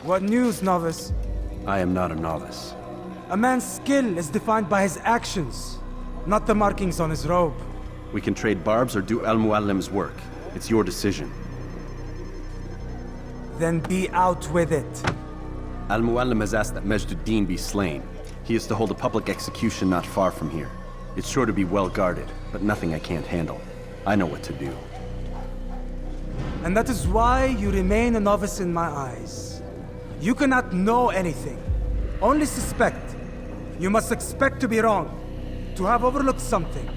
What news, novice? I am not a novice. A man's skill is defined by his actions, not the markings on his robe. We can trade barbs or do Al-Muallim's work. It's your decision. Then be out with it. Al-Muallim has asked that Majduddin be slain. He is to hold a public execution not far from here. It's sure to be well guarded, but nothing I can't handle. I know what to do. And that is why you remain a novice in my eyes. You cannot know anything, only suspect. You must expect to be wrong, to have overlooked something.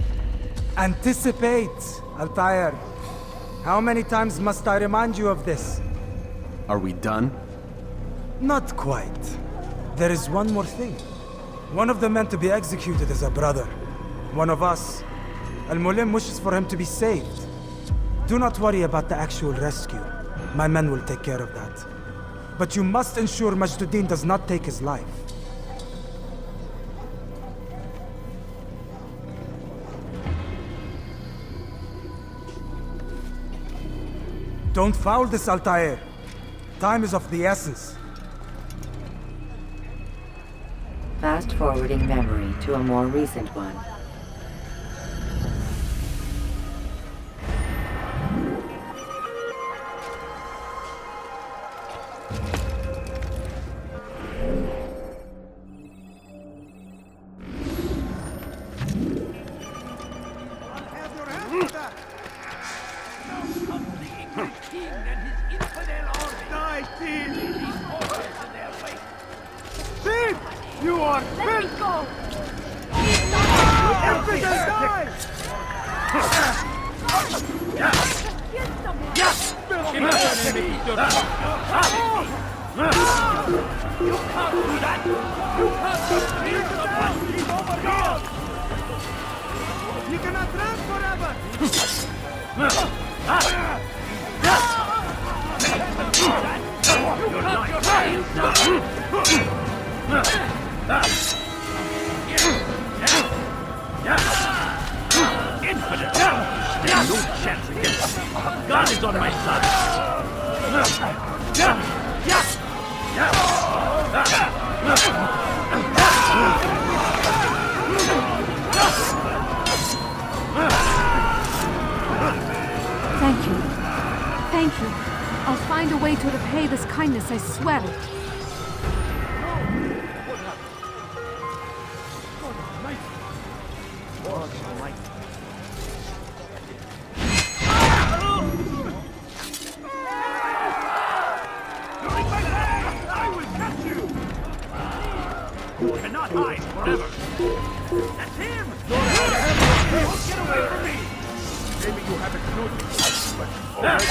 Anticipate, Altair. How many times must I remind you of this? Are we done? Not quite. There is one more thing. One of the men to be executed is a brother. One of us. Al-Mulim wishes for him to be saved. Do not worry about the actual rescue. My men will take care of that. But you must ensure Majduddin does not take his life. Don't foul this, Altair. Time is of the essence. Fast-forwarding memory to a more recent one. You are Let me go! You can't do that! You can't just he's over here! You cannot run forever! Your life fails Infidel! Stand no chance against me! God is on my side! Thank you. Thank you. I'll find a way to repay this kindness, I swear it. You cannot hide forever! That's him! Don't get away from me! Maybe you haven't noticed, but already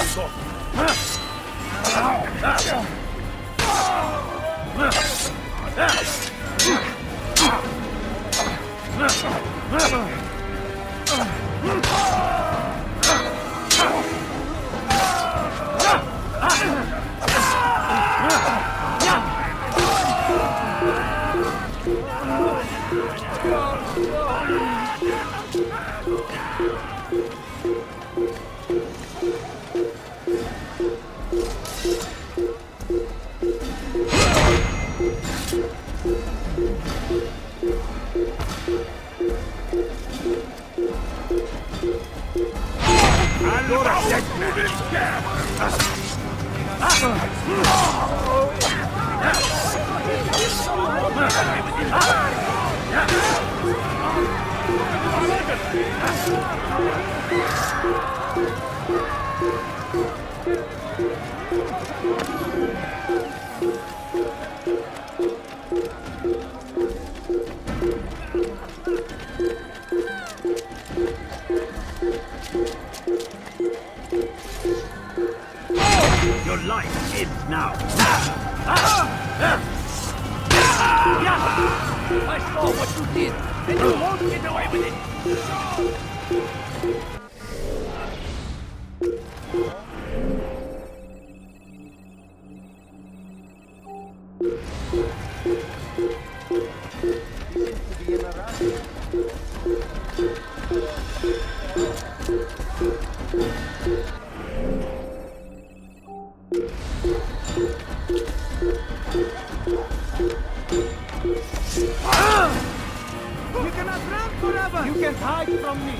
Your life ends now! I saw what you did, and you won't get away with it! can't hide from me.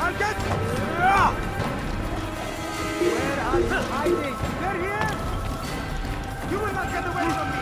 I'll get you. Where are you hiding? They're here. You will not get away from me.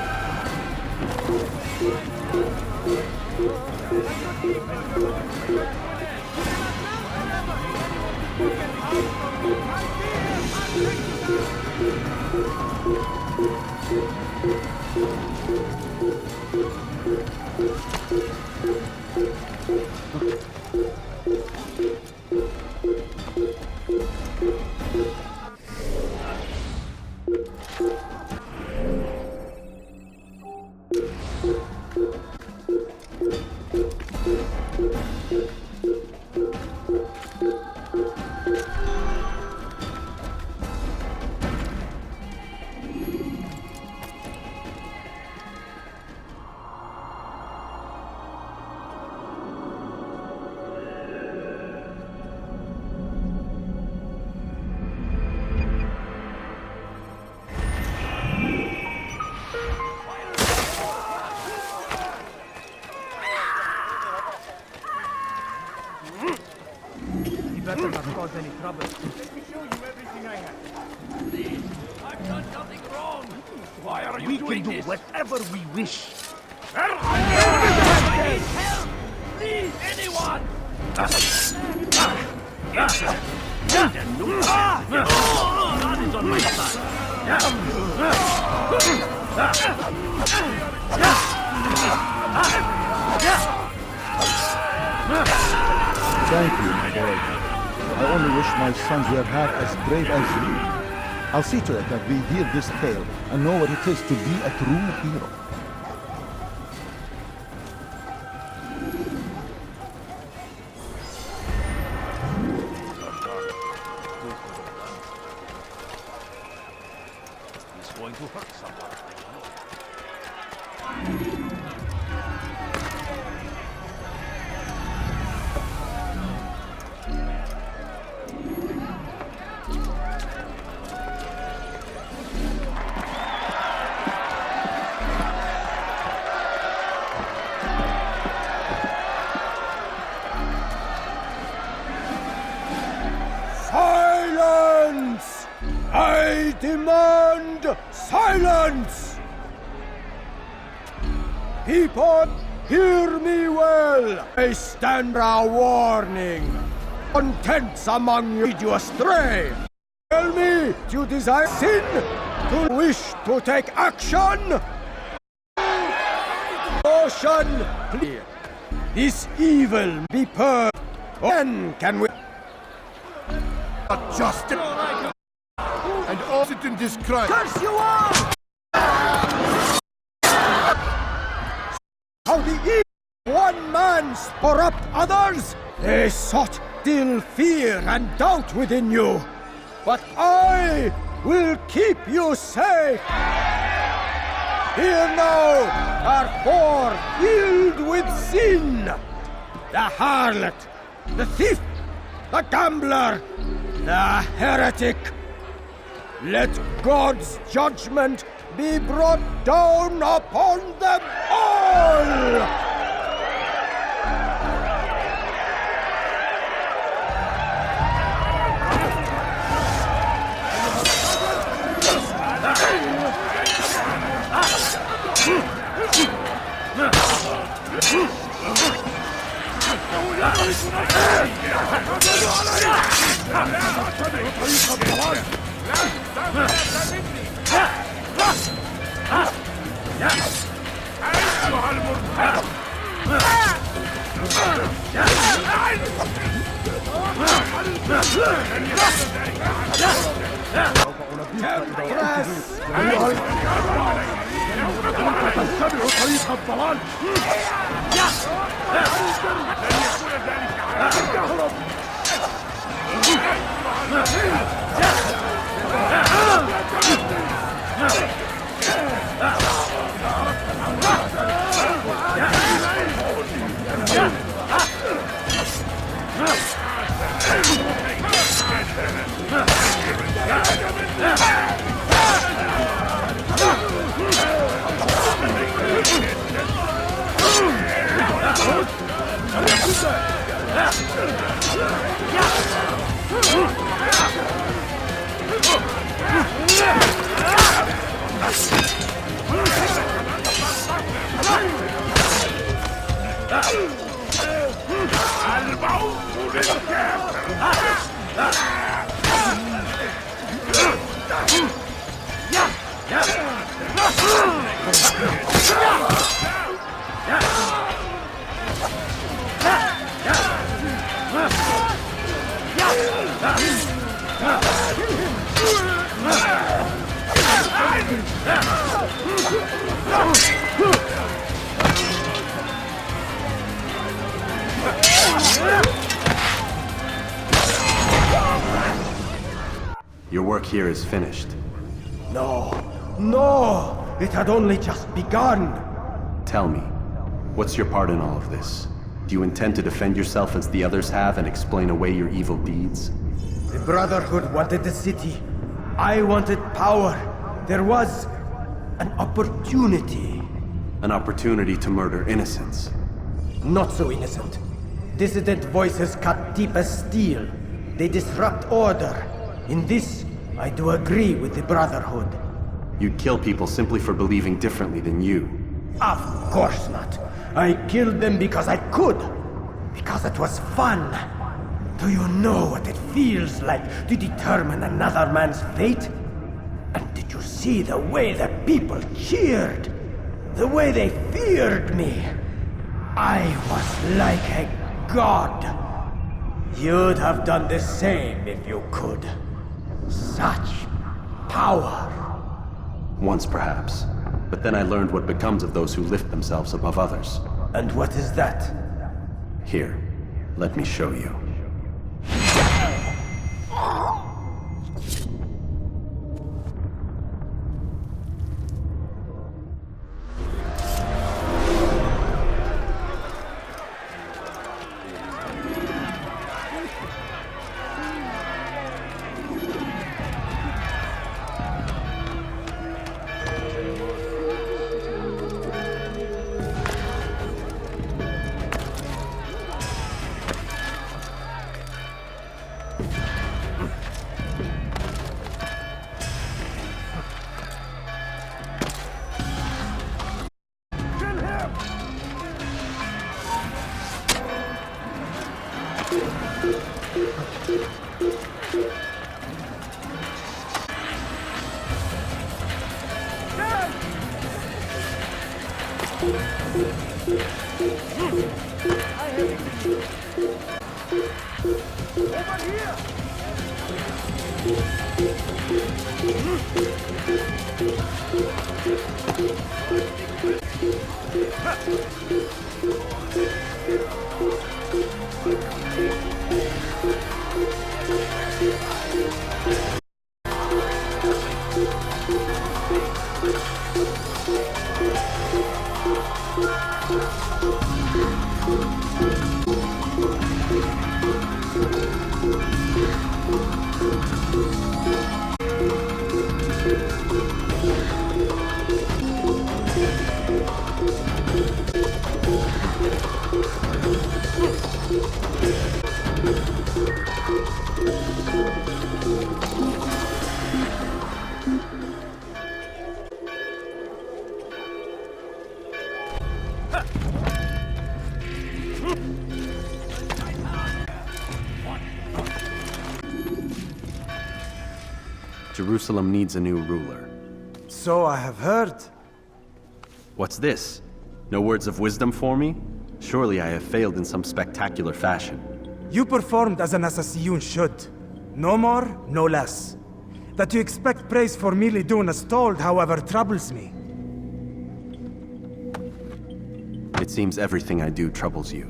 Better not cause any trouble. Let me show you everything I have. Please, I've done nothing wrong. Why are you We doing can do this? whatever we wish. I need help! Please, anyone! That is on my side. Thank you, my boy. I only wish my sons were half as brave as you. I'll see to it that we hear this tale and know what it is to be a true hero. It's going to hurt someone. Silence! I demand silence! People, hear me well. I stand a warning. Contents among you lead you astray. Tell me, do you desire sin? To wish to take action? Ocean, please. This evil be purged. When can we... Justice and all sit in this crime. Curse you all! How the evil one man spur up others? They sought still fear and doubt within you. But I will keep you safe. Here now are four filled with sin. The harlot, the thief, the gambler, the heretic. Let God's judgment be brought down upon them all! Your work here is finished. No, no! It had only just begun! Tell me, what's your part in all of this? Do you intend to defend yourself as the others have and explain away your evil deeds? The Brotherhood wanted the city. I wanted power. There was an opportunity. An opportunity to murder innocents. Not so innocent. Dissident voices cut deep as steel. They disrupt order. In this, I do agree with the Brotherhood. You'd kill people simply for believing differently than you. Of course not. I killed them because I could. Because it was fun. Do you know what it feels like to determine another man's fate? And did you see the way the people cheered? The way they feared me? I was like a god. You'd have done the same if you could. Such power. Once perhaps. But then I learned what becomes of those who lift themselves above others. And what is that? Here, let me show you. Jerusalem needs a new ruler. So I have heard. What's this? No words of wisdom for me? Surely I have failed in some spectacular fashion. You performed as an assassin should. No more, no less. That you expect praise for merely doing as told, however, troubles me. It seems everything I do troubles you.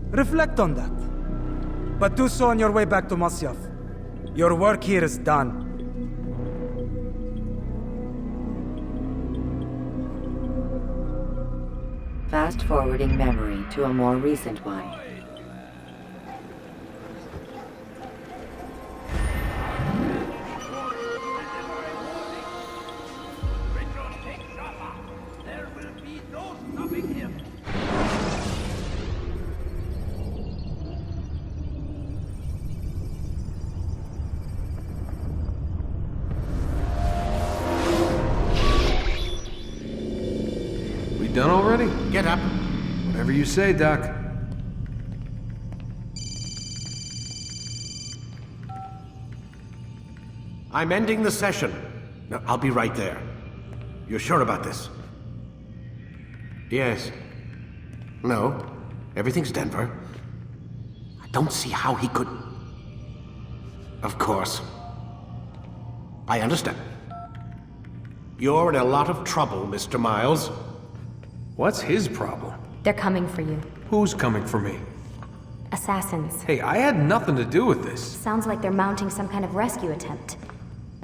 Reflect on that. But do so on your way back to Masyaf. Your work here is done. Fast-forwarding memory to a more recent one. There will be no stopping him. Done already? Get up. Whatever you say, Doc. I'm ending the session. No, I'll be right there. You're sure about this? Yes. No. Everything's Denver. I don't see how he could... Of course. I understand. You're in a lot of trouble, Mr. Miles. What's his problem? They're coming for you. Who's coming for me? Assassins. Hey, I had nothing to do with this. Sounds like they're mounting some kind of rescue attempt.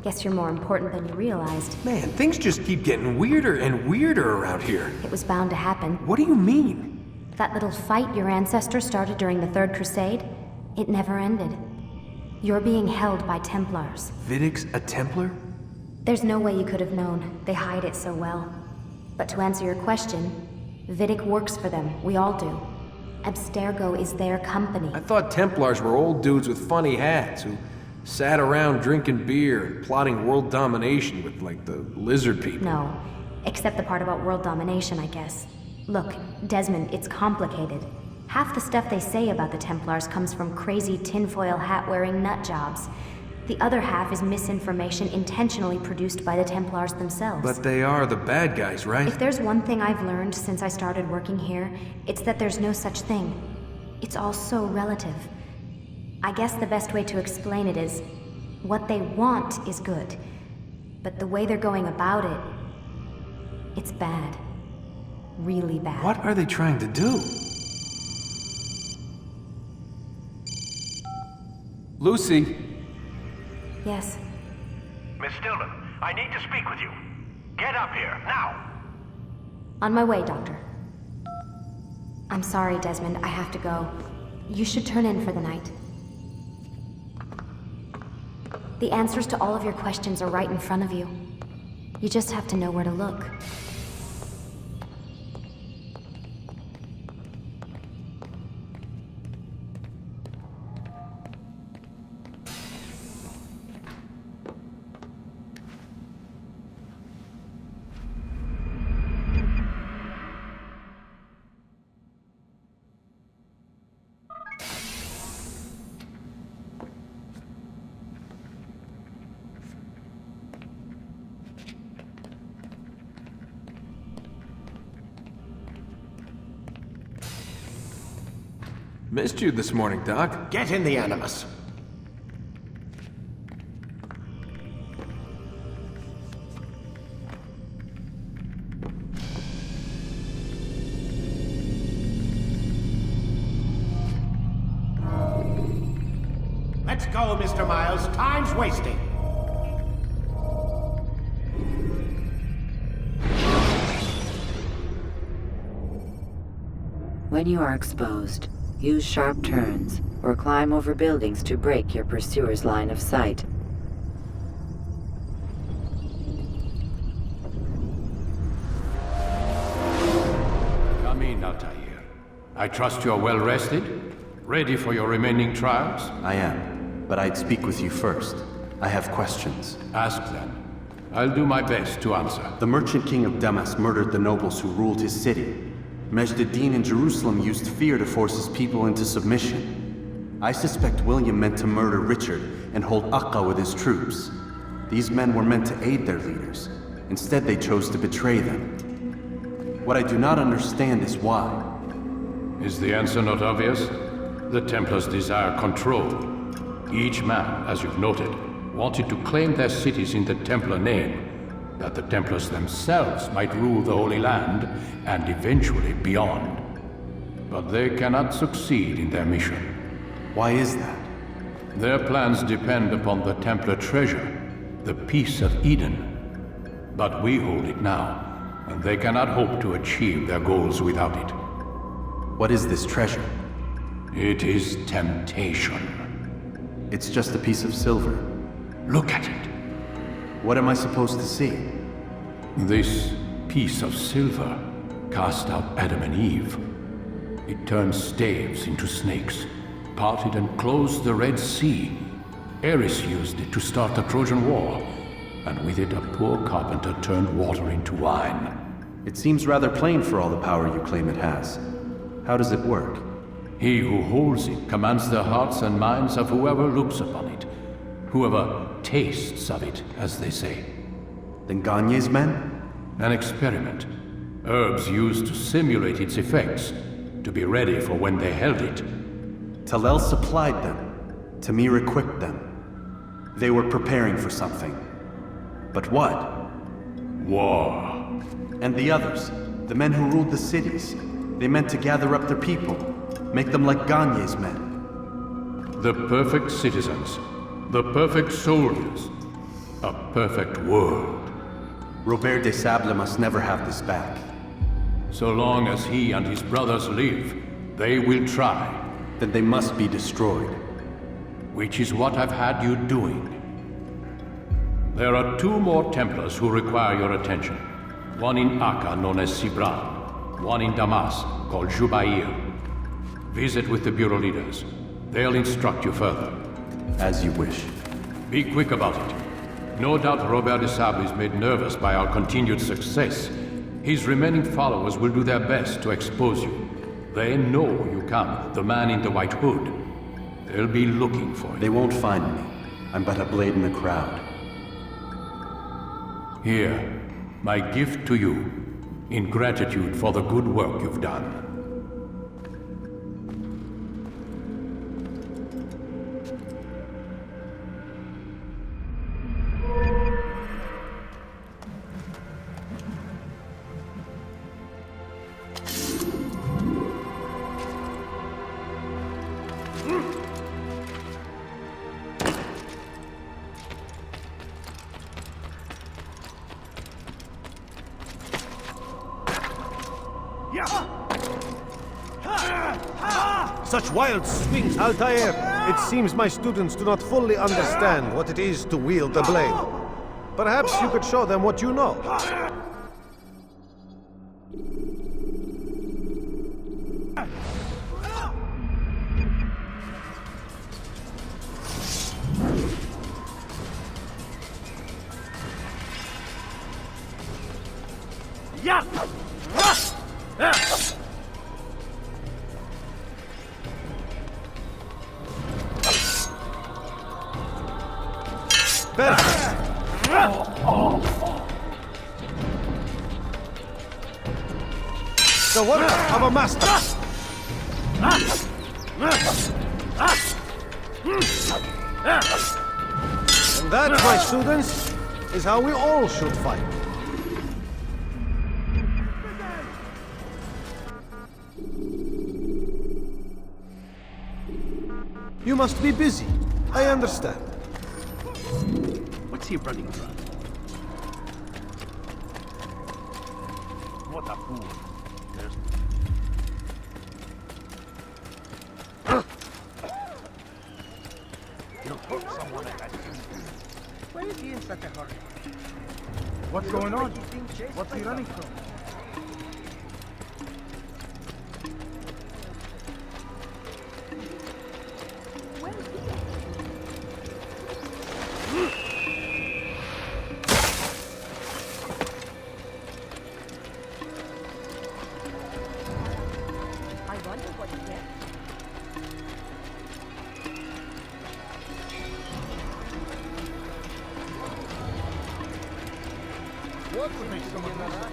Guess you're more important than you realized. Man, things just keep getting weirder and weirder around here. It was bound to happen. What do you mean? That little fight your ancestors started during the Third Crusade, it never ended. You're being held by Templars. Vidic's a Templar? There's no way you could have known. They hide it so well. But to answer your question, Vidic works for them. We all do. Abstergo is their company. I thought Templars were old dudes with funny hats who sat around drinking beer and plotting world domination with, like, the lizard people. No. Except the part about world domination, I guess. Look, Desmond, it's complicated. Half the stuff they say about the Templars comes from crazy tinfoil hat-wearing nut jobs. The other half is misinformation intentionally produced by the Templars themselves. But they are the bad guys, right? If there's one thing I've learned since I started working here, it's that there's no such thing. It's all so relative. I guess the best way to explain it is, what they want is good. But the way they're going about it, it's bad. Really bad. What are they trying to do? Lucy? Yes. Miss Stillman, I need to speak with you. Get up here, now! On my way, Doctor. I'm sorry, Desmond, I have to go. You should turn in for the night. The answers to all of your questions are right in front of you. You just have to know where to look. Missed you this morning, Doc. Get in the Animus. Let's go, Mr. Miles. Time's wasting. When you are exposed, use sharp turns or climb over buildings to break your pursuer's line of sight. Come in, Altair. I trust you're well rested? Ready for your remaining trials? I am, but I'd speak with you first. I have questions. Ask then. I'll do my best to answer. The merchant king of Damas murdered the nobles who ruled his city. Majd ad-Din in Jerusalem used fear to force his people into submission. I suspect William meant to murder Richard and hold Akka with his troops. These men were meant to aid their leaders. Instead, they chose to betray them. What I do not understand is why. Is the answer not obvious? The Templars desire control. Each man, as you've noted, wanted to claim their cities in the Templar name, that the Templars themselves might rule the Holy Land, and eventually beyond. But they cannot succeed in their mission. Why is that? Their plans depend upon the Templar treasure, the Peace of Eden. But we hold it now, and they cannot hope to achieve their goals without it. What is this treasure? It is temptation. It's just a piece of silver. Look at it. What am I supposed to see? This piece of silver cast out Adam and Eve. It turned staves into snakes, parted and closed the Red Sea. Eris used it to start the Trojan War, and with it a poor carpenter turned water into wine. It seems rather plain for all the power you claim it has. How does it work? He who holds it commands the hearts and minds of whoever looks upon it. Whoever tastes of it, as they say. Then Gagne's men? An experiment. Herbs used to simulate its effects, to be ready for when they held it. Talel supplied them. Tamir equipped them. They were preparing for something. But what? War. And the others, the men who ruled the cities, they meant to gather up their people, make them like Gagne's men. The perfect citizens, the perfect soldiers, a perfect world. Robert de Sable must never have this back. So long as he and his brothers live, they will try. Then they must be destroyed. Which is what I've had you doing. There are 2 more Templars who require your attention. One in Akka, known as Sibran. One in Damas, called Jubair. Visit with the Bureau leaders. They'll instruct you further. As you wish. Be quick about it. No doubt Robert de Sable is made nervous by our continued success. His remaining followers will do their best to expose you. They know you come, the man in the white hood. They'll be looking for you. They won't find me. I'm but a blade in the crowd. Here, my gift to you, in gratitude for the good work you've done. Such wild swings, Altair! It seems my students do not fully understand what it is to wield the blade. Perhaps you could show them what you know. The work of a master! And that, my students, is how we all should fight. You must be busy. I understand. What's he running from? What a fool. There's... You'll hurt someone at that. Why is he in such a hurry? What's going on? What's he running from? What would make someone do that?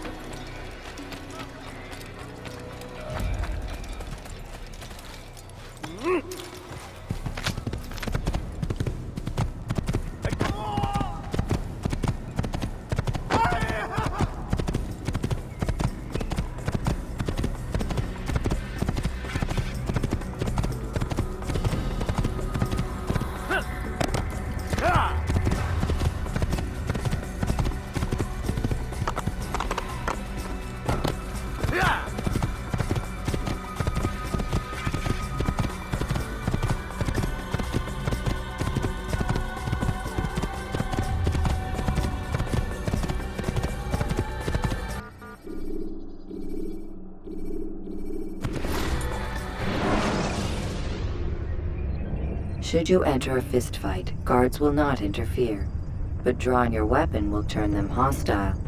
Should you enter a fistfight, guards will not interfere, but drawing your weapon will turn them hostile.